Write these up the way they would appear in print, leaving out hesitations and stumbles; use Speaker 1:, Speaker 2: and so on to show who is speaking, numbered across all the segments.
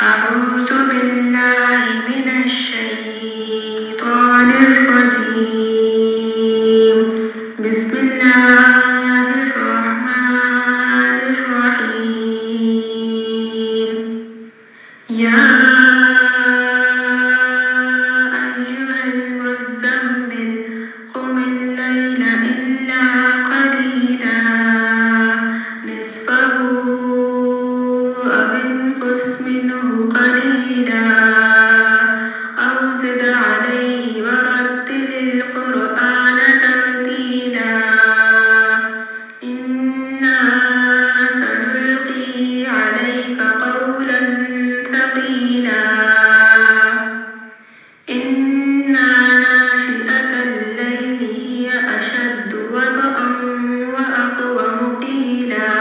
Speaker 1: أعوذ بالله من الشيطان الرجيم. بسم الله الرحمن الرحيم. يا أيها المزمل قم الليل إلا قليلا نصفه أو انقص منه قليلا أو زد عليه ورتل القرآن ترتيلا. إنا سنلقي عليك قولا ثقيلا. إن ناشئة الليل هي أشد وطئا وأقوم قيلا.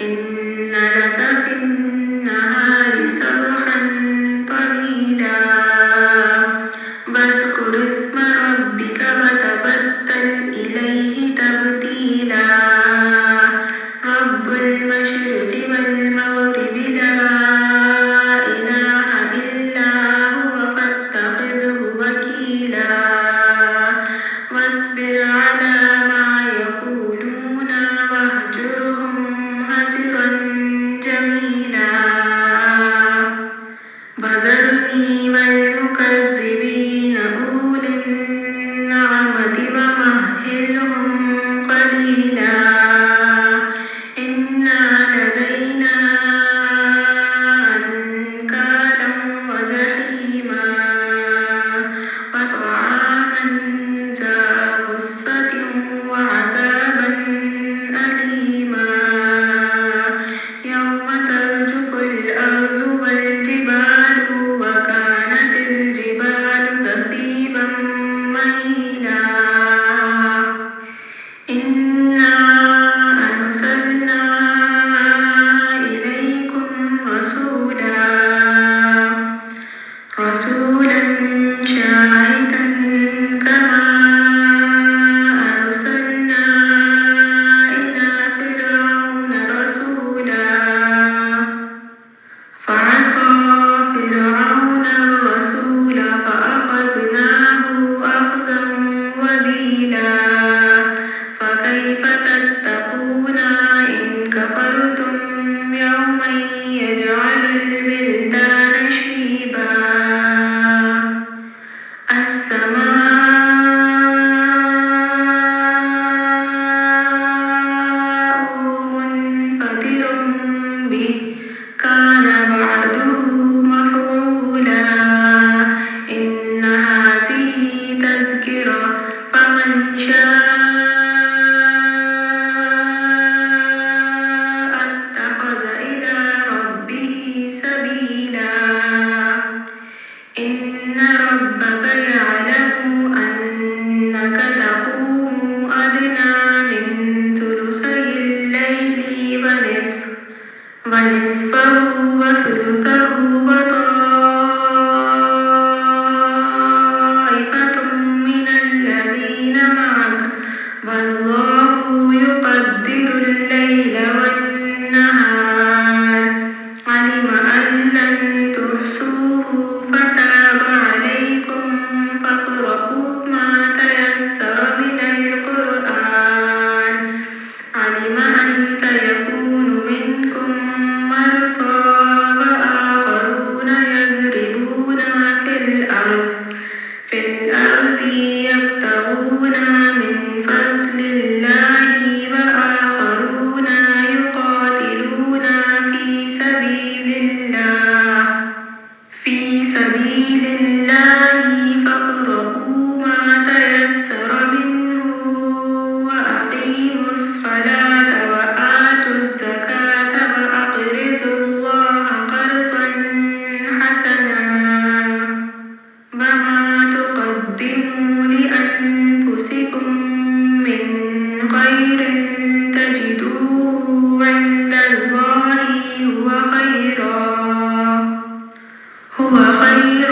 Speaker 1: إن لك في النهار سبحا طويلا. واذكر اسم ربك وتبتل إليه تبتيلا. رب المشرق والمغرب لا إله إلا هو فاتخذه وكيلا. واصبر على ما يقولون واهجرهم هجرا جميلا. وذرني والمكذبين أولي النعمة ومهلهم قليلا. إن لدينا أنكالا وجحيما وطعاما ذا غصة وعذابا أليما. يوم ترجف الأرض والجبال وكانت الجبال كثيبا مهيلا. إنا أرسلنا إليكم رسولا شاهدا كما أرسلنا إلى فرعون رسولا. فعصى فرعون الرسول فأخذناه أخذا وبيلا. فكيف تتقون إن كفرتم يوما يجعل الولدان شيبا. السماء منفطر به كان وعده مفعولا. إن هذه تذكرة فمن شاء اتخذ إلى ربه سبيلا. إن ربك يعلم أنك تقوم أدنى من ثلثي الليل ونصفه وثلثه وطائفة من الذين معك والله يقدر الليل والنهار. علم أن لن تحصوه فتاب عليكم فاقرؤوا ما تيسر من القرآن. علم أن سيكون منكم مرضى وآخرون يضربون في الأرض يبتغون من فضل الله وآخرون يقاتلون في سبيل الله فاقرؤوا ما تيسر منه وأقيموا الصلاة وآتوا الزكاة وأقرضوا الله قرضا حسنا. وما تقدموا لأنفسكم من خير تجدوه عند الله هو خيرا